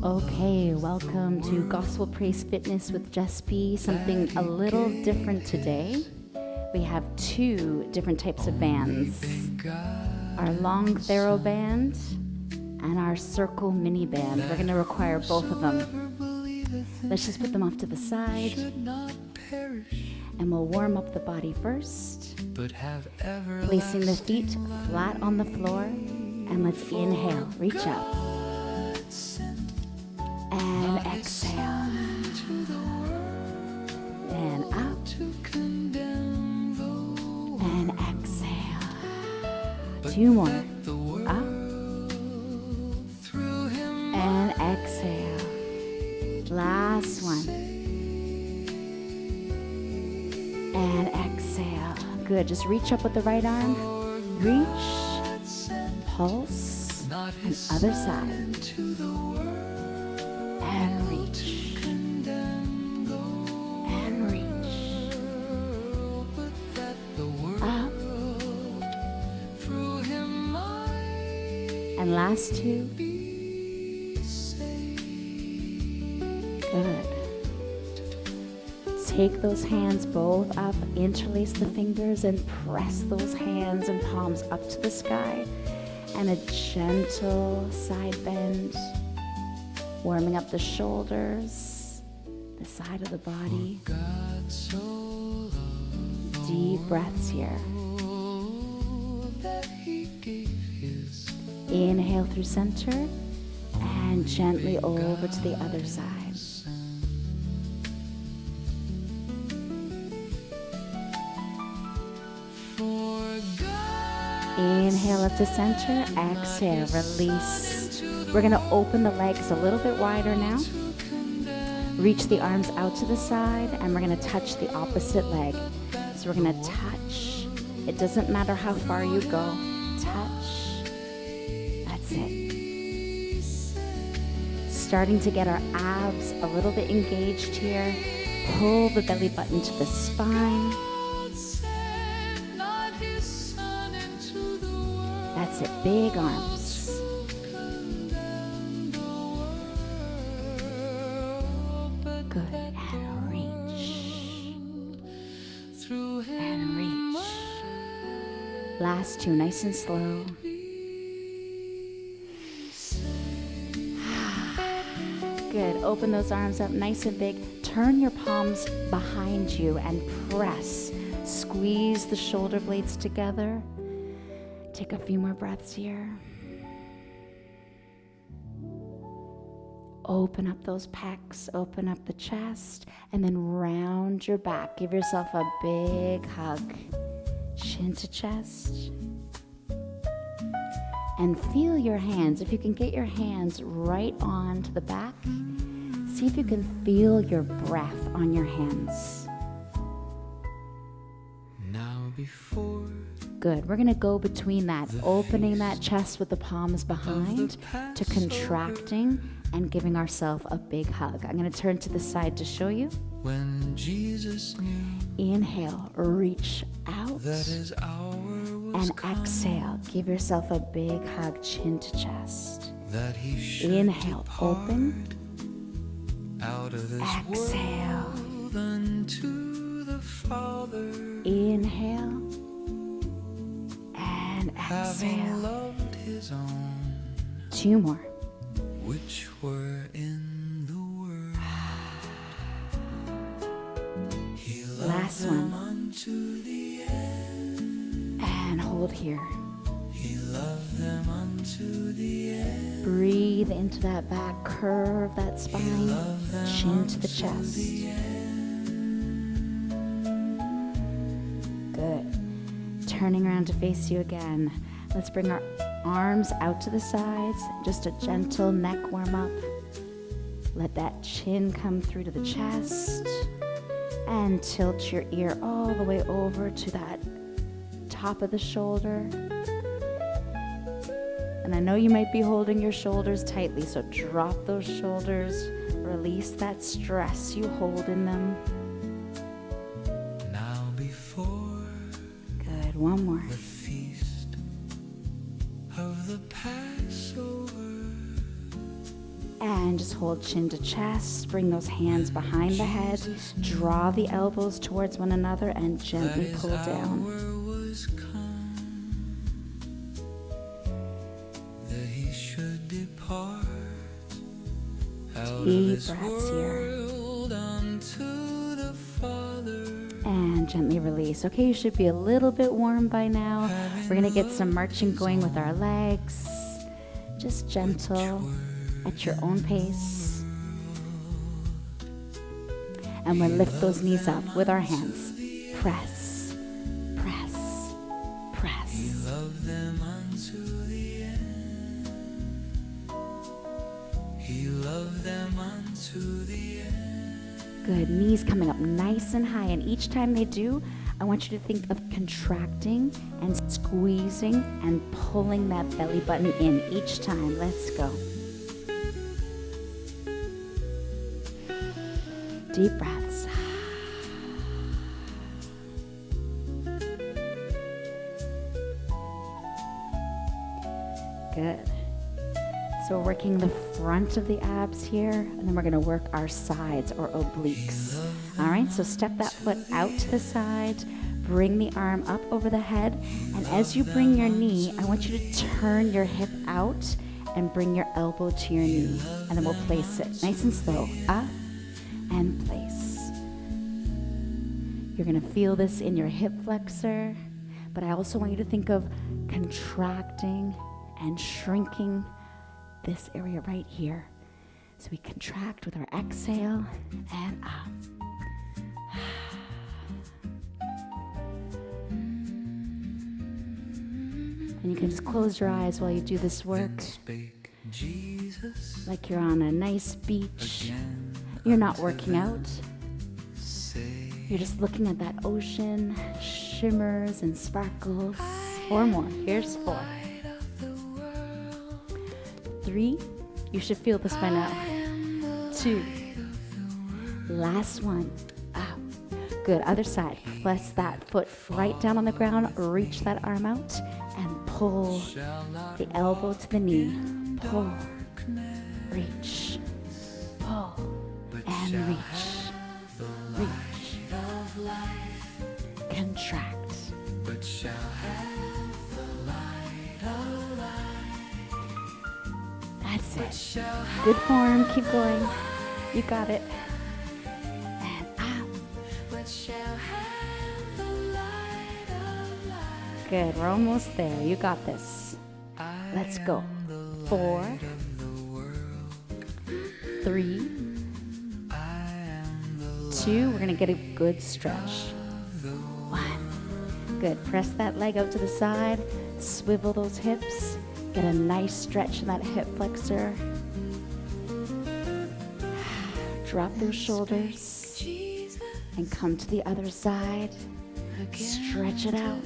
Okay, welcome to Gospel Praise Fitness with Jess B. Something a little different today. We have two different types of bands. Our long thorough band and our circle mini band. We're going to require both of them. Let's just put them off to the side. And we'll warm up the body first. Placing the feet flat on the floor. And let's inhale, reach up. And exhale. And up. And exhale. Two more. Up. And exhale. Last one. And exhale. Good. Just reach up with the right arm. Reach. Pulse. And other side. And reach. And reach. Up. And last two. Good. Take those hands both up, interlace the fingers, and press those hands and palms up to the sky. And a gentle side bend. Warming up the shoulders, the side of the body. Deep breaths here. Inhale through center and gently over to the other side. Inhale up to center, exhale, release. We're going to open the legs a little bit wider now. Reach the arms out to the side, and we're going to touch the opposite leg. So we're going to touch. It doesn't matter how far you go. Touch. That's it. Starting to get our abs a little bit engaged here. Pull the belly button to the spine. That's it. Big arms. Good. And reach. And reach. Last two, nice and slow. Good. Open those arms up nice and big. Turn your palms behind you and press. Squeeze the shoulder blades together. Take a few more breaths here. Open up those pecs, open up the chest, and then round your back. Give yourself a big hug. Chin to chest. And feel your hands. If you can get your hands right onto the back, see if you can feel your breath on your hands. Now before. Good. We're going to go between that, opening that chest with the palms behind to contracting and giving ourselves a big hug. I'm going to turn to the side to show you. When Jesus knew, inhale, reach out, and exhale. Give yourself a big hug, chin to chest. Inhale, open. Exhale. Inhale. And exhale. Two more. Which were in the world. Last one. And hold here. He loved them unto the end. Breathe into that back, curve that spine, chin to the chest. Good. Turning around to face you again. Let's bring our arms out to the sides. Just a gentle neck warm up. Let that chin come through to the chest. And tilt your ear all the way over to that top of the shoulder. And I know you might be holding your shoulders tightly, so drop those shoulders. Release that stress you hold in them. Now before. Good. One more. The feast of the Passover. And just hold chin to chest. Bring those hands behind the head. Draw the elbows towards one another and gently pull down. Deep breaths here. And gently release. Okay, you should be a little bit warm by now. We're going to get some marching going with our legs. Just gentle at your own pace. And we'll lift those knees up with our hands. Press, press, press. He loved them unto the end. He loved them unto the end. Good. Knees coming up nice and high. And each time they do, I want you to think of contracting and squeezing and pulling that belly button in each time. Let's go. Deep breaths. Good. So we're working the front of the abs here, and then we're going to work our sides or obliques. All right, so step that foot out to the side, bring the arm up over the head, and as you bring your knee, I want you to turn your hip out and bring your elbow to your knee, and then we'll place it nice and slow, up and place. You're going to feel this in your hip flexor, but I also want you to think of contracting and shrinking this area right here. So we contract with our exhale and up. And you can just close your eyes while you do this work. Like you're on a nice beach. You're not working out. You're just looking at that ocean, shimmers and sparkles. 4 more. Here's 4. 3, you should feel this by now. 2, last one, out. Good, other side. Press that foot right down on the ground, reach that arm out, and pull the elbow to the knee. Pull, reach, pull, and reach, reach, contract. That's it. Good form. Keep going. You got it. And up. Good. We're almost there. You got this. Let's go. 4, 3, 2. We're going to get a good stretch. 1. Good. Press that leg out to the side. Swivel those hips. Get a nice stretch in that hip flexor. Drop those shoulders and come to the other side. Stretch it out.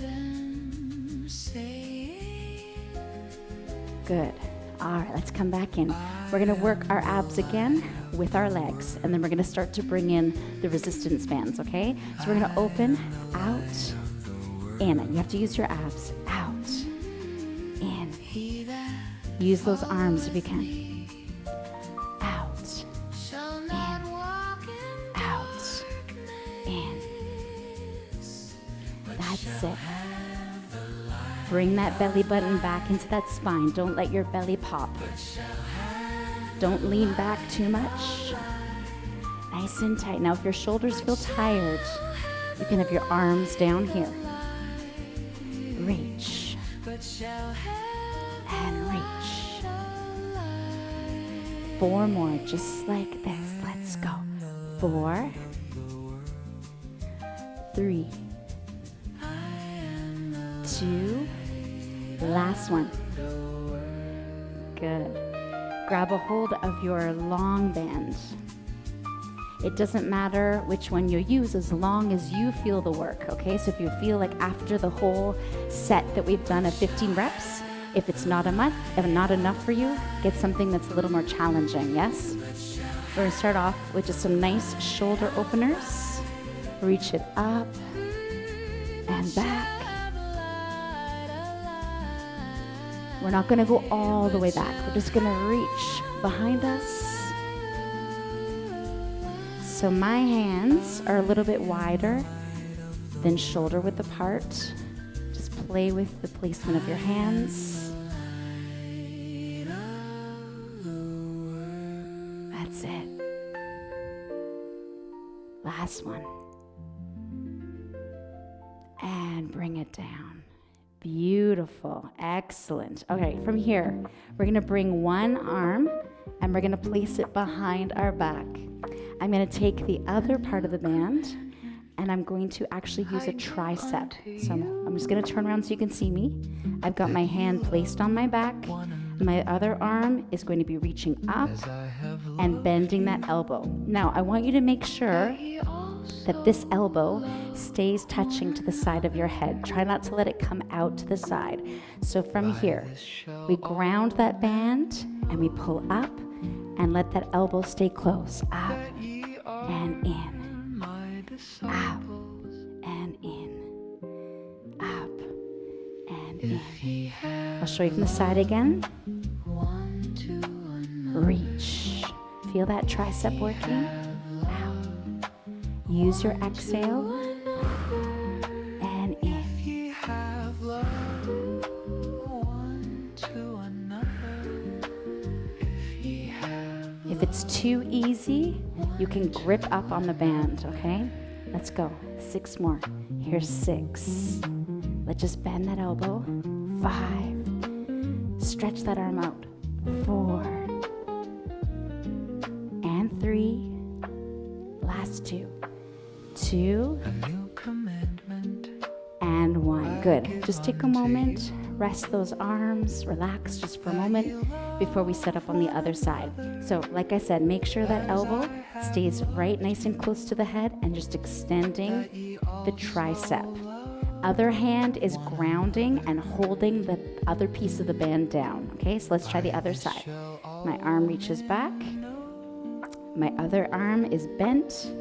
Good. All right, let's come back in. We're going to work our abs again with our legs, and then we're going to start to bring in the resistance bands, okay? So we're going to open, out, in. You have to use your abs. Out, in. Use those arms if you can. Out, in, out, in. That's it. Bring that belly button back into that spine. Don't let your belly pop. Don't lean back too much. Nice and tight. Now, if your shoulders feel tired, you can have your arms down here. Reach. And reach. 4 more, just like this. Let's go. 4, 3, 2, last one. Good. Grab a hold of your long band. It doesn't matter which one you use as long as you feel the work, okay? So if you feel like after the whole set that we've done of 15 reps, if it's not enough for you, get something that's a little more challenging, yes? We're gonna start off with just some nice shoulder openers. Reach it up and back. We're not gonna go all the way back. We're just gonna reach behind us So my hands are a little bit wider than shoulder width apart. Just play with the placement of your hands. That's it. Last one. And bring it down. Beautiful. Excellent. Okay, from here, we're going to bring one arm and we're going to place it behind our back. I'm going to take the other part of the band and I'm going to actually use a tricep. So I'm just going to turn around so you can see me. I've got my hand placed on my back. My other arm is going to be reaching up and bending that elbow. Now, I want you to make sure that this elbow stays touching to the side of your head. Try not to let it come out to the side. So from here, we ground that band and we pull up and let that elbow stay close. Up and in. Up and in. Up and in. I'll show you from the side again. Reach. Feel that tricep working? Out. Use your exhale. And in. If it's too easy, you can grip up on the band, okay? Let's go. 6 more. Here's 6. Let's just bend that elbow. 5. Stretch that arm out. 4. And 3. Last 2. 2. And 1. Good. Just take a moment. Rest those arms. Relax just for a moment before we set up on the other side. So, like I said, make sure that elbow stays right nice and close to the head and just extending the tricep. Other hand is grounding and holding the other piece of the band down. Okay, so let's try the other side. My arm reaches back. My other arm is bent.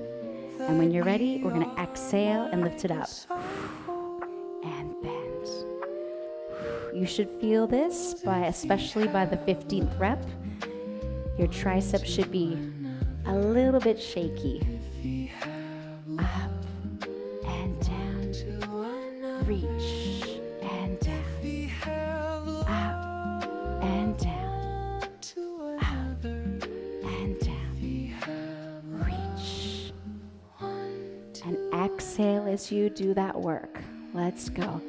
And when you're ready, we're going to exhale and lift it up. And bend. You should feel this, especially by the 15th rep. Your triceps should be a little bit shaky. Up and down. Reach and down. Up and down. Up and down. Reach. And exhale as you do that work. Let's go.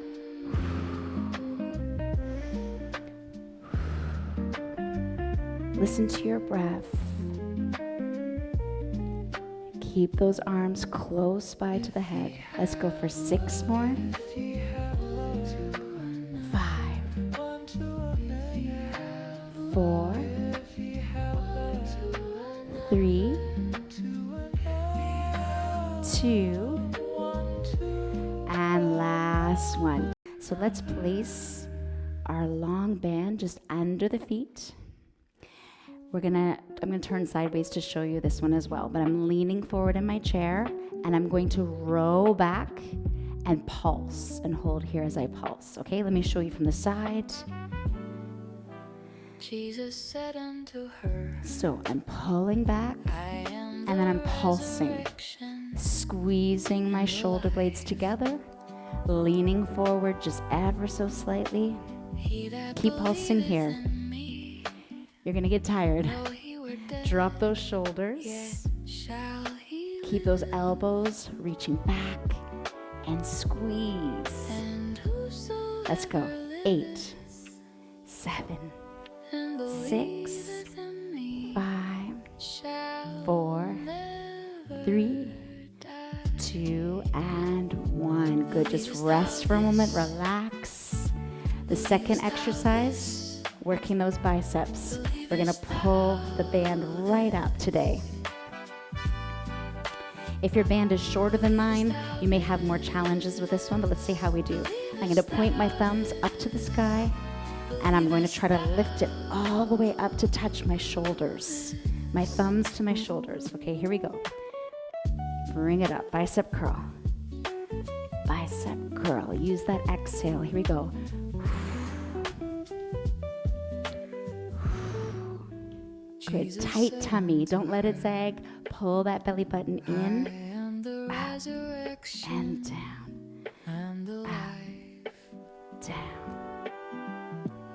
Listen to your breath. Keep those arms close by to the head. Let's go for 6 more. 5. 4. 3. 2. And last one. So let's place our long band just under the feet. I'm gonna turn sideways to show you this one as well, but I'm leaning forward in my chair and I'm going to row back and pulse and hold here as I pulse. Okay, let me show you from the side. Jesus said unto her, so I'm pulling back and then I'm pulsing, squeezing my shoulder blades together, leaning forward just ever so slightly. Keep pulsing here. You're going to get tired. Drop those shoulders. Keep those elbows reaching back and squeeze. Let's go. 8, 7, 6, 5, 4, 3, 2, and 1. Good. Just rest for a moment. Relax. The second exercise, working those biceps. We're going to pull the band right up today. If your band is shorter than mine, you may have more challenges with this one, but let's see how we do. I'm going to point my thumbs up to the sky, and I'm going to try to lift it all the way up to touch my shoulders. My thumbs to my shoulders. Okay, here we go. Bring it up. Bicep curl. Bicep curl. Use that exhale. Here we go. Good. Tight tummy. Don't let it sag. Pull that belly button in. Out. And down. Out. Down.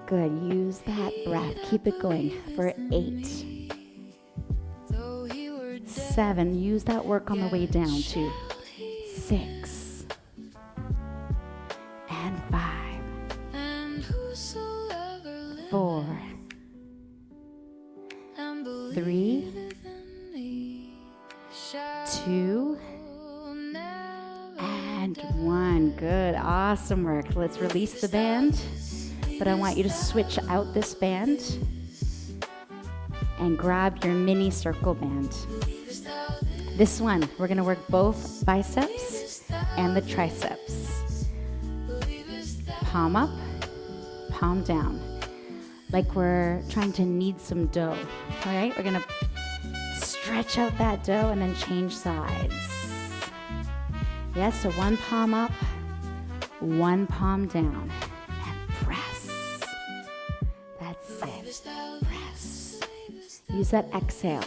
Good. Use that breath. Keep it going for 8. 7. Use that work on the way down to 6. And 5. 4. 3, 2, and 1. Good. Awesome work. Let's release the band. But I want you to switch out this band and grab your mini circle band. This one, we're going to work both biceps and the triceps. Palm up, palm down. Like we're trying to knead some dough. All right, we're gonna stretch out that dough and then change sides. Yes, so one palm up, one palm down, and press. That's it, press. Use that exhale.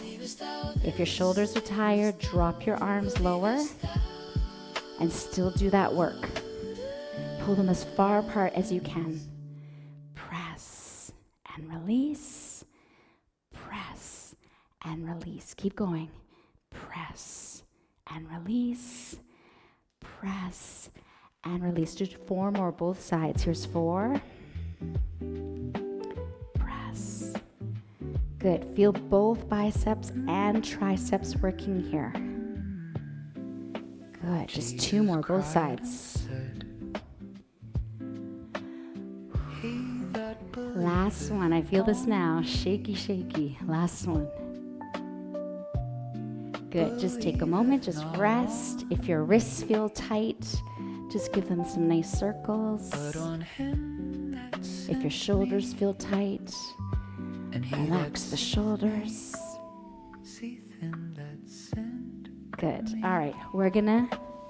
If your shoulders are tired, drop your arms lower and still do that work. Pull them as far apart as you can. Press and release. Press and release. Keep going. Press and release. Press and release. Do 4 more, both sides. Here's 4. Press. Good. Feel both biceps and triceps working here. Good. Just 2 more, both sides. Last one. I feel this now. Shaky, shaky. Last one. Good. Just take a moment. Just rest. If your wrists feel tight, just give them some nice circles. If your shoulders feel tight, relax the shoulders. Good. All right. We're going to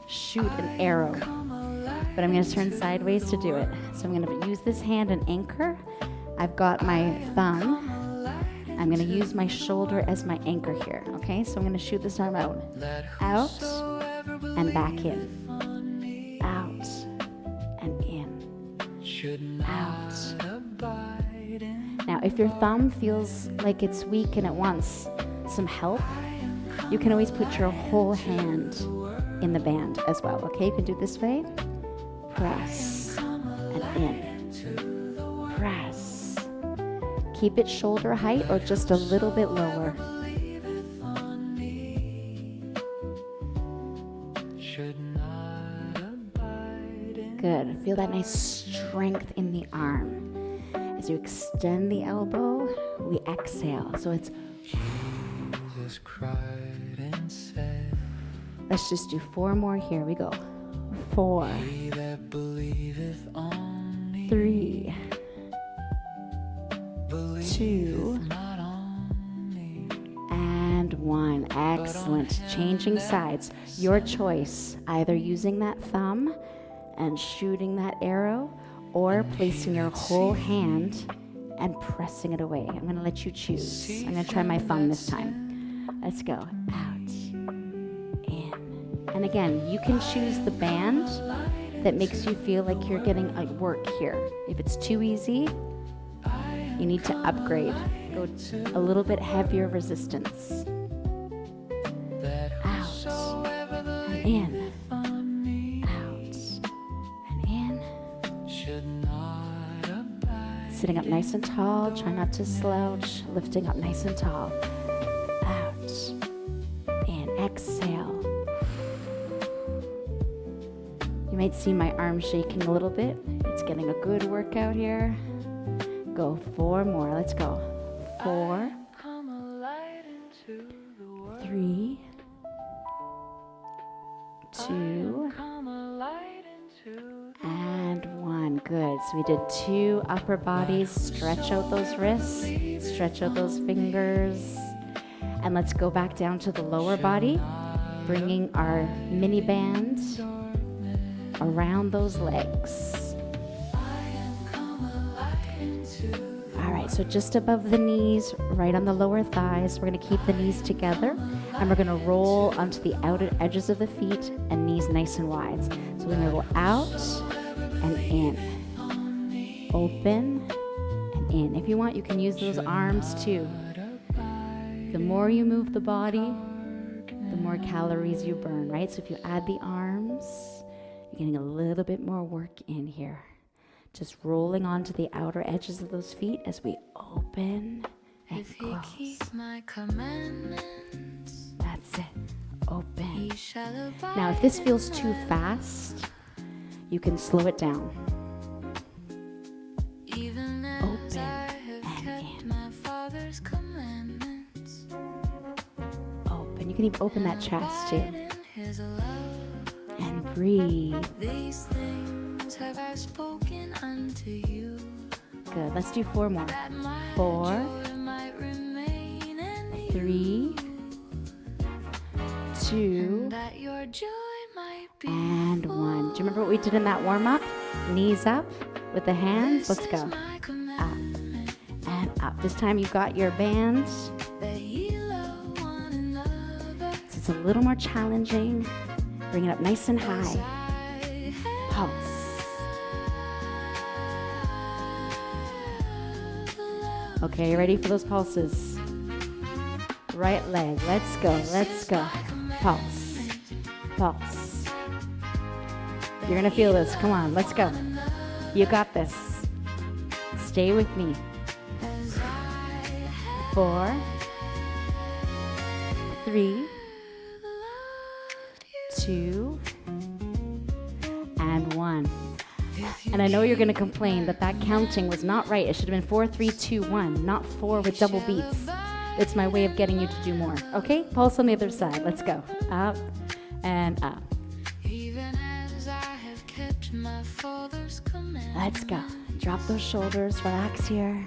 shoot an arrow, but I'm going to turn sideways to do it. So I'm going to use this hand and anchor. I've got my thumb. I'm going to use my shoulder as my anchor here, okay? So I'm going to shoot this arm out. Out and back in. Out and in. Out. Now, if your thumb feels like it's weak and it wants some help, you can always put your whole hand in the band as well, okay? You can do it this way. Press and in. Press. Keep it shoulder height or just a little bit lower. Good. Feel that nice strength in the arm. As you extend the elbow, we exhale. So it's... Let's just do 4 more. Here we go. 4, 3, 2, and 1. Excellent. Changing sides. Your choice. Either using that thumb and shooting that arrow, or placing your whole hand and pressing it away. I'm going to let you choose. I'm going to try my thumb this time. Let's go. Out. In. And again, you can choose the band that makes you feel like you're getting a work here. If it's too easy, you need to upgrade. Go a little bit heavier resistance. Out and in. Sitting up nice and tall, try not to slouch, lifting up nice and tall. Out, and exhale. You might see my arm shaking a little bit. It's getting a good workout here. Go 4 more, let's go. 4, 3, 2, and 1. Good. So we did 2 upper bodies. Stretch out those wrists. Stretch out those fingers. And let's go back down to the lower body, bringing our mini band around those legs. All right. right, so just above the knees, right on the lower thighs. We're going to keep the knees together, and we're going to roll onto the outer edges of the feet and knees nice and wide. So we're going to go out and in, open and in. If you want, you can use those arms too. The more you move the body, the more calories you burn, right? So if you add the arms, you're getting a little bit more work in here. Just rolling onto the outer edges of those feet as we open and close. That's it. Open. Now, if this feels too fast, you can slow it down. Open and in. Open. You can even open that chest too. And breathe. These things have I spoken unto you. Good. Let's do 4 more. 4, 3, 2, and 1. Do you remember what we did in that warm-up? Knees up with the hands. Let's go. Up and up. This time you've got your band. So it's a little more challenging. Bring it up nice and high. Pulse. Okay, you ready for those pulses? Right leg. Let's go. Let's go. Pulse. Pulse. You're going to feel this. Come on. Let's go. You got this. Stay with me. 4, 3, 2, and 1. And I know you're going to complain that counting was not right. It should have been 4, 3, 2, 1, not 4 with double beats. It's my way of getting you to do more. Okay? Pulse on the other side. Let's go. Up and up. Let's go. Drop those shoulders. Relax here.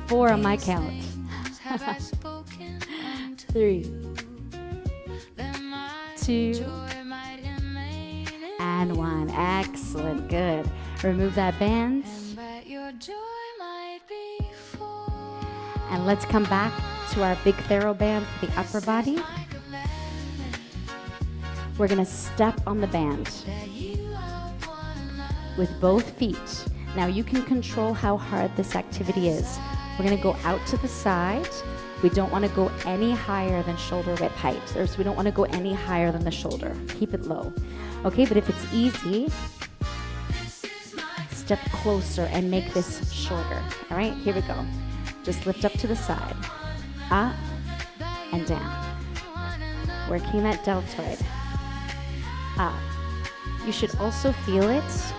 4 on my count. 3, 2, and 1. Excellent. Good. Remove that band. And let's come back to our big TheraBand for the upper body. We're going to step on the band with both feet. Now you can control how hard this activity is. We're going to go out to the side. We don't want to go any higher than shoulder width height. We don't want to go any higher than the shoulder. Keep it low. Okay, but if it's easy, step closer and make this shorter. All right, here we go. Just lift up to the side, up and down. Working that deltoid, up. You should also feel it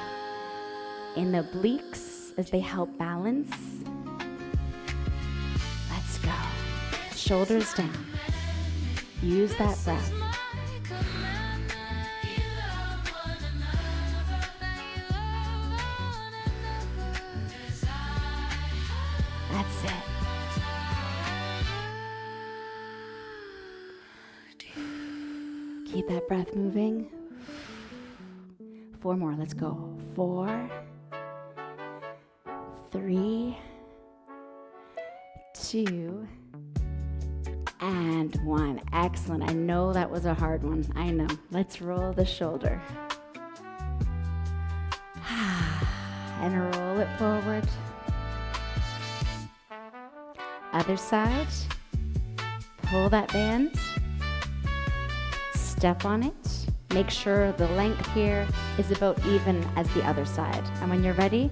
in the obliques as they help balance. Let's go. Shoulders down. Use that breath. That's it. Keep that breath moving. 4 more. Let's go. 4, 3, 2, and 1. Excellent. I know that was a hard one. I know. Let's roll the shoulder. And roll it forward. Other side. Pull that band. Step on it. Make sure the length here is about even as the other side. And when you're ready,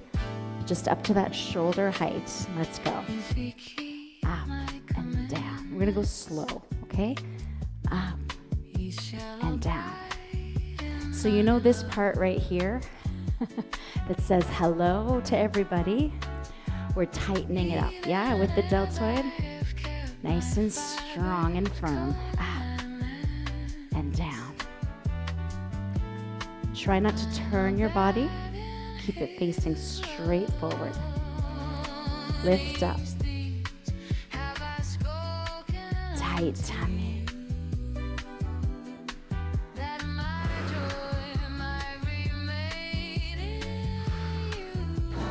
just up to that shoulder height. Let's go. Up and down. We're going to go slow, okay? Up and down. So you know this part right here that says hello to everybody? We're tightening it up, yeah, with the deltoid. Nice and strong and firm. Up and down. Try not to turn your body. Keep it facing straight forward. Lift up. Tight tummy.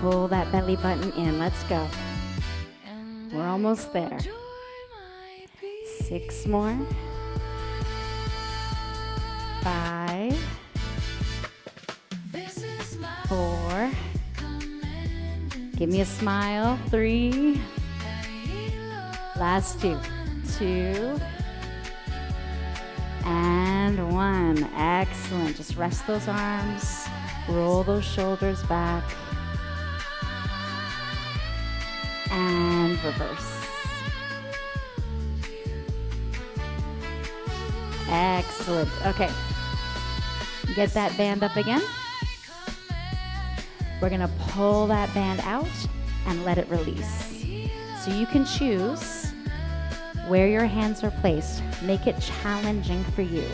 pull that belly button in. Let's go. We're almost there. 6 more. 5. 4. Give me a smile. 3. Last 2. 2. And 1. Excellent. Just rest those arms. Roll those shoulders back. And reverse. Excellent. Okay. Get that band up again. We're going to pull that band out and let it release. So you can choose where your hands are placed. Make it challenging for you.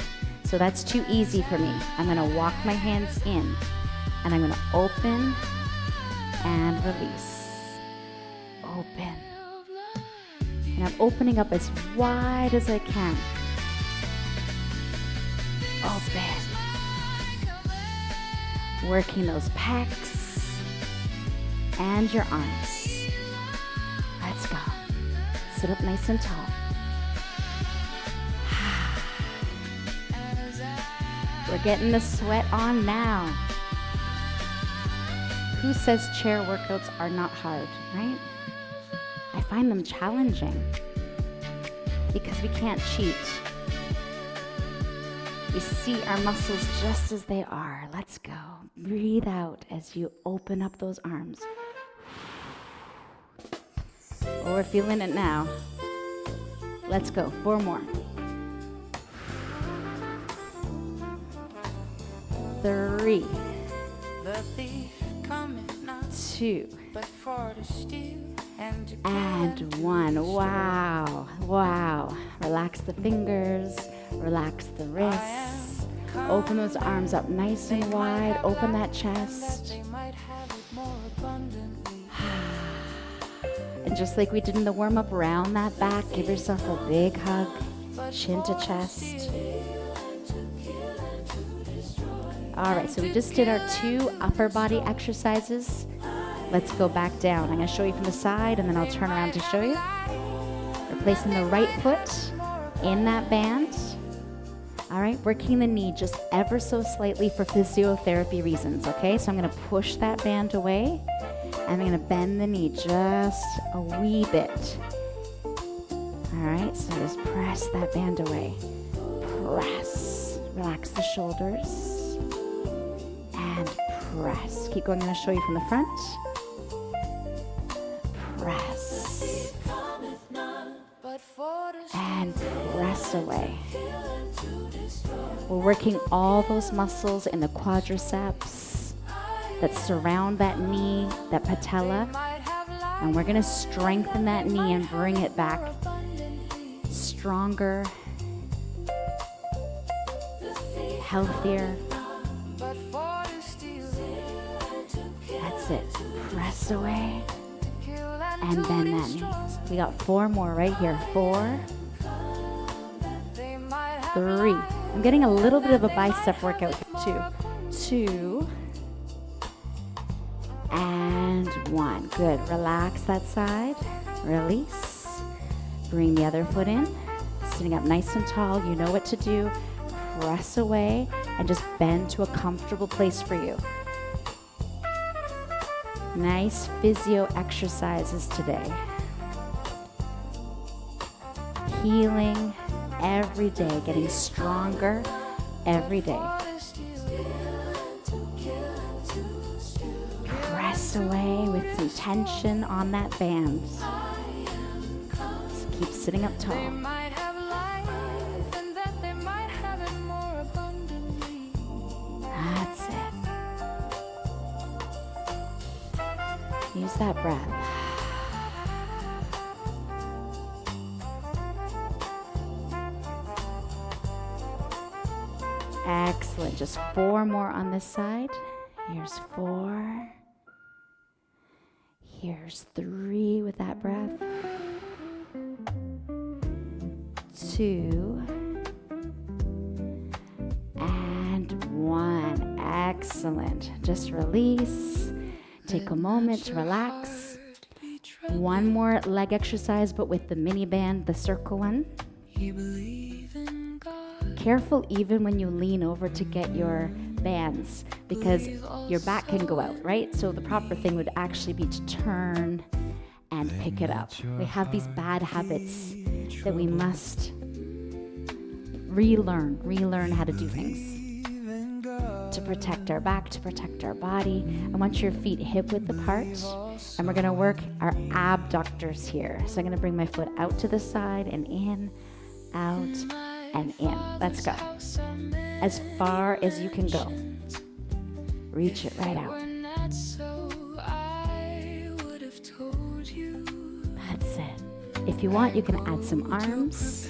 So that's too easy for me. I'm going to walk my hands in and I'm going to open and release. Open. And I'm opening up as wide as I can. Open. Working those pecs and your arms. Let's go. Sit up nice and tall. We're getting the sweat on now. Who says chair workouts are not hard, right? I find them challenging because we can't cheat. We see our muscles just as they are. Let's go. Breathe out as you open up those arms. Oh, we're feeling it now. Let's go. 4 more. 3. 2. And 1. Wow. Wow. Relax the fingers. Relax the wrists. Open those arms up nice and wide. Open that chest. And just like we did in the warm-up, round that back. Give yourself a big hug. Chin to chest. All right, so we just did our 2 upper body exercises. Let's go back down. I'm going to show you from the side, and then I'll turn around to show you. We're placing the right foot in that band. All right, working the knee just ever so slightly for physiotherapy reasons, okay? So I'm going to push that band away, and I'm going to bend the knee just a wee bit. All right, so just press that band away. Press. Relax the shoulders. And press. Keep going. I'm going to show you from the front. Press. And press away. We're working all those muscles in the quadriceps that surround that knee, that patella. And we're going to strengthen that knee and bring it back stronger, healthier. That's it. Press away and bend that knee. We got 4 more right here. 4, 3. I'm getting a little bit of a bicep workout here too. 2 and 1. Good. Relax that side. Release. Bring the other foot in. Sitting up nice and tall. You know what to do. Press away and just bend to a comfortable place for you. Nice physio exercises today. Healing every day, getting stronger every day. Press away with some tension on that band. Just keep sitting up tall. That's it. Use that breath. Excellent. Just 4 more on this side. Here's 4. Here's 3 with that breath. 2. And 1. Excellent. Just release. take a moment to relax. One more leg exercise, but with the mini band, the circle one. Careful even when you lean over to get your bands, because your back can go out, right? So the proper thing would actually be to turn and pick it up. We have these bad habits that we must relearn how to do things to protect our back, to protect our body. I want your feet hip width apart, and we're gonna work our abductors here. So I'm gonna bring my foot out to the side and in, out, and in. Let's go. As far as you can go. Reach it right out. That's it. If you want, you can add some arms.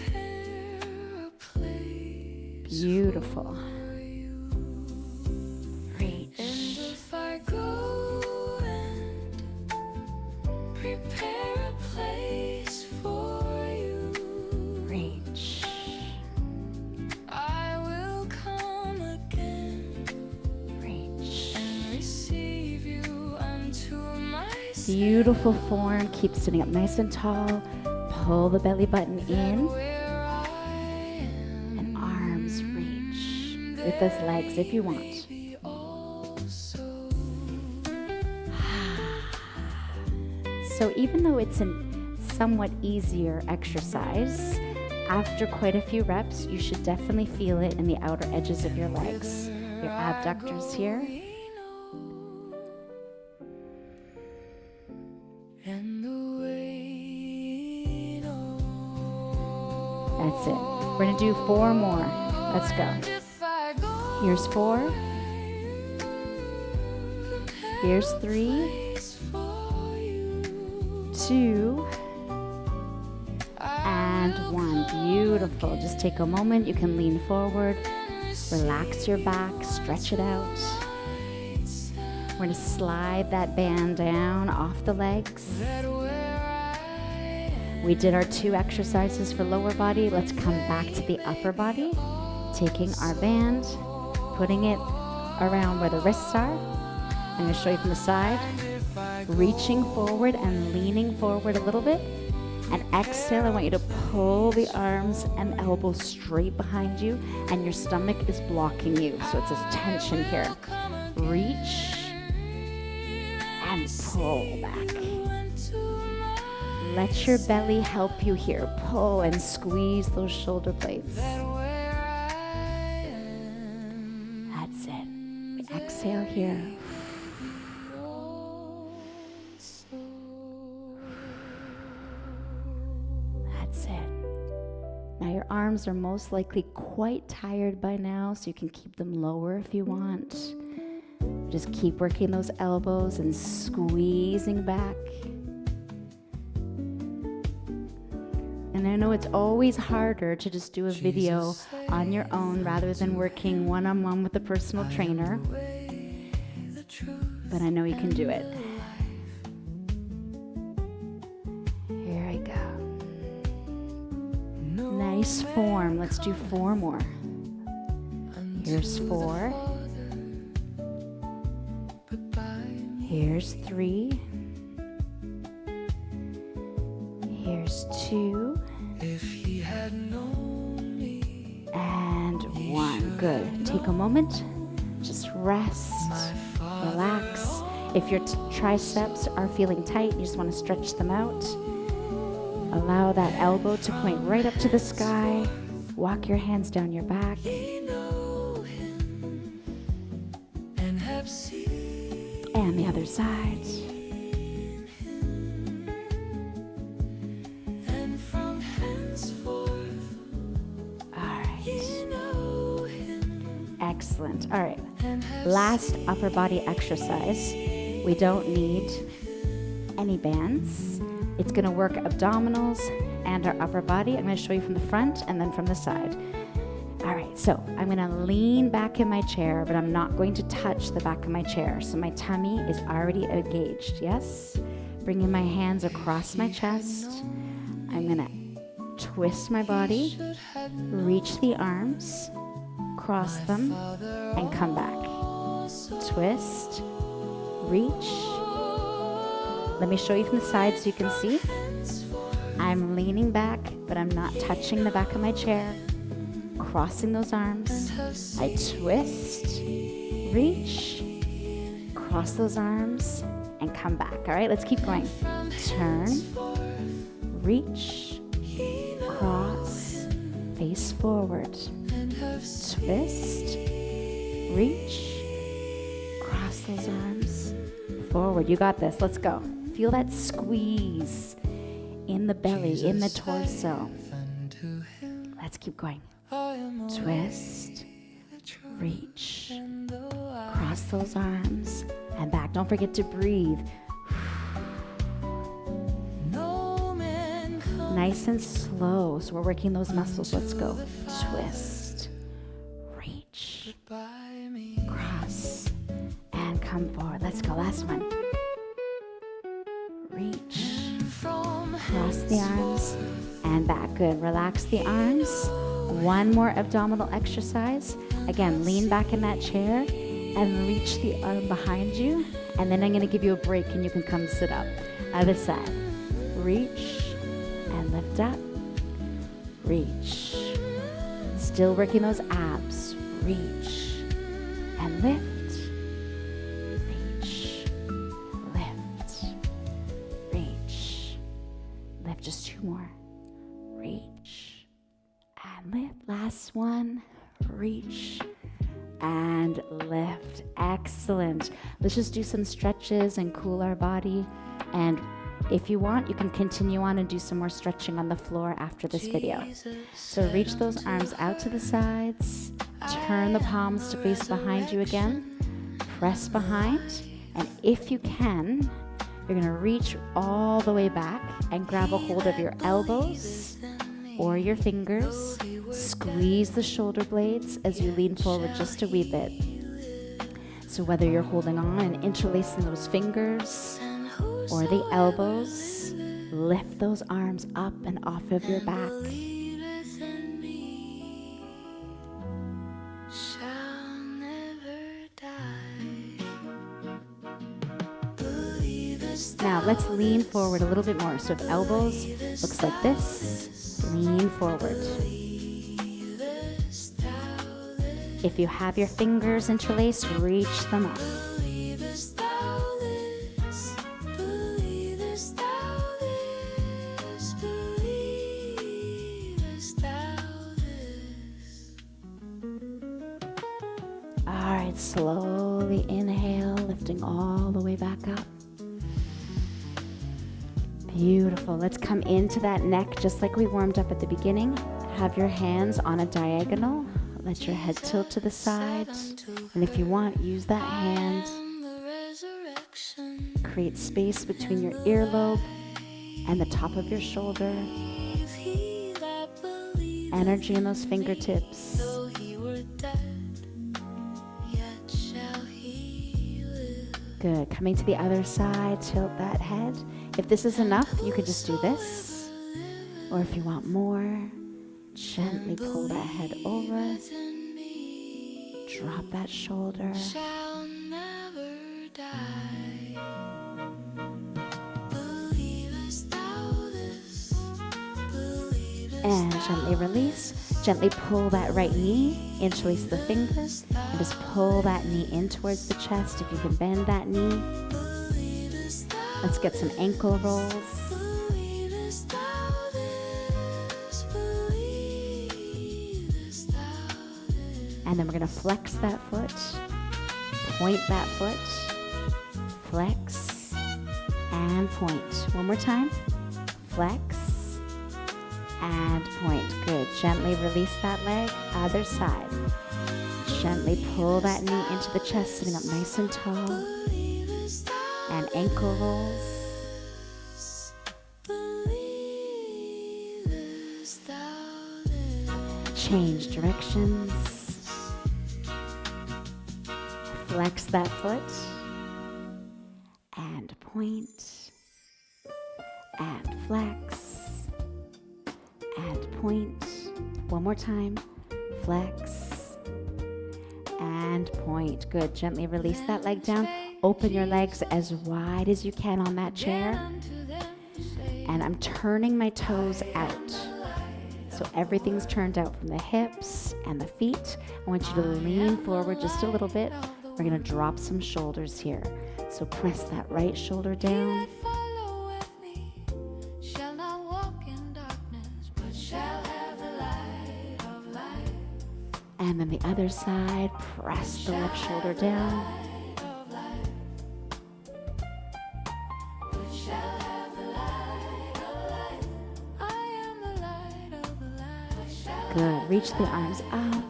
Beautiful. Reach. Reach. Beautiful form. Keep sitting up nice and tall. Pull the belly button in. And arms reach with those legs if you want. So even though it's a somewhat easier exercise, after quite a few reps, you should definitely feel it in the outer edges of your legs. Your abductors here. That's it. We're gonna do 4 more. Let's go. Here's 4. Here's 3. 2. And 1. Beautiful. Just take a moment. You can lean forward. Relax your back. Stretch it out. We're gonna slide that band down off the legs. We did our 2 exercises for lower body. Let's come back to the upper body. Taking our band, putting it around where the wrists are. I'm going to show you from the side. Reaching forward and leaning forward a little bit. And exhale, I want you to pull the arms and elbows straight behind you, and your stomach is blocking you. So it's a tension here. Reach and pull back. Let your belly help you here. Pull and squeeze those shoulder blades. That's it. We exhale here. That's it. Now your arms are most likely quite tired by now, so you can keep them lower if you want. Just keep working those elbows and squeezing back. And I know it's always harder to just do a video on your own rather than working one-on-one with a personal trainer. But I know you can do it. Here I go. Nice form. Let's do 4 more. Here's 4. Here's 3. Here's 2. And 1. Good. Take a moment. Just rest. Relax. If your triceps are feeling tight, you just want to stretch them out. Allow that elbow to point right up to the sky. Walk your hands down your back. And the other side. Excellent. All right. Last upper body exercise. We don't need any bands. It's going to work abdominals and our upper body. I'm going to show you from the front and then from the side. All right. So I'm going to lean back in my chair, but I'm not going to touch the back of my chair. So my tummy is already engaged. Yes. Bringing my hands across my chest. I'm going to twist my body, reach the arms, cross them, and come back. Twist, reach, Let me show you from the side so you can see. I'm leaning back, but I'm not touching the back of my chair. Crossing those arms. I twist, reach, cross those arms, and come back. All right, let's keep going. Turn, reach, cross, face forward. Twist, reach, cross those arms, forward. You got this. Let's go. Feel that squeeze in the belly, in the torso. Let's keep going. Twist, reach, cross those arms, and back. Don't forget to breathe. Nice and slow. So we're working those muscles. Let's go. Twist, reach, cross, and come forward. Let's go. Last one. Reach, cross the arms, and back. Good. Relax the arms. One more abdominal exercise. Again, lean back in that chair and reach the arm behind you. And then I'm going to give you a break and you can come sit up. Other side. Reach and lift up. Reach. Still working those abs. Reach and lift. Reach. Lift. Reach. Lift. Just two more. Reach and lift. Last one. Reach and lift. Excellent. Let's just do some stretches and cool our body. And if you want, you can continue on and do some more stretching on the floor after this video. So reach those arms out to the sides. Turn the palms to face behind you again. Press behind. And if you can, you're going to reach all the way back and grab a hold of your elbows or your fingers. Squeeze the shoulder blades as you lean forward just a wee bit. So whether you're holding on and interlacing those fingers or the elbows, lift those arms up and off of your back. Now let's lean forward a little bit more. So if elbows looks like this, lean forward. If you have your fingers interlaced, reach them up. All right, slowly inhale, lifting all the way back up. Beautiful. Let's come into that neck just like we warmed up at the beginning. Have your hands on a diagonal. Let your head tilt to the side. And if you want, use that hand. Create space between your earlobe and the top of your shoulder. Energy in those fingertips. Good. Coming to the other side, tilt that head. If this is enough, you could just do this. Or if you want more, gently pull that head over. Drop that shoulder. And gently release. Gently pull that right knee, interlace the fingers, and just pull that knee in towards the chest. If you can bend that knee. Let's get some ankle rolls. And then we're going to flex that foot, point that foot, flex, and point. One more time. Flex, and point. Good. Gently release that leg. Other side. Gently pull that knee into the chest, sitting up nice and tall. And ankle rolls. Change directions. Flex that foot. And point. And flex. And point. One more time. Flex. And point. Good. Gently release that leg down. Open your legs as wide as you can on that chair. And I'm turning my toes out. So everything's turned out from the hips and the feet. I want you to lean forward just a little bit. We're going to drop some shoulders here. So press that right shoulder down. And then the other side, press the left shoulder down. Good. Reach the arms up.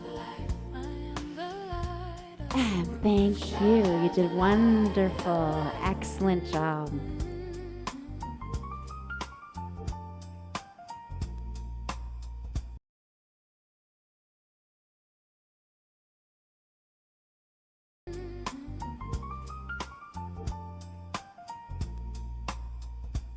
And thank you. You did wonderful. Excellent job.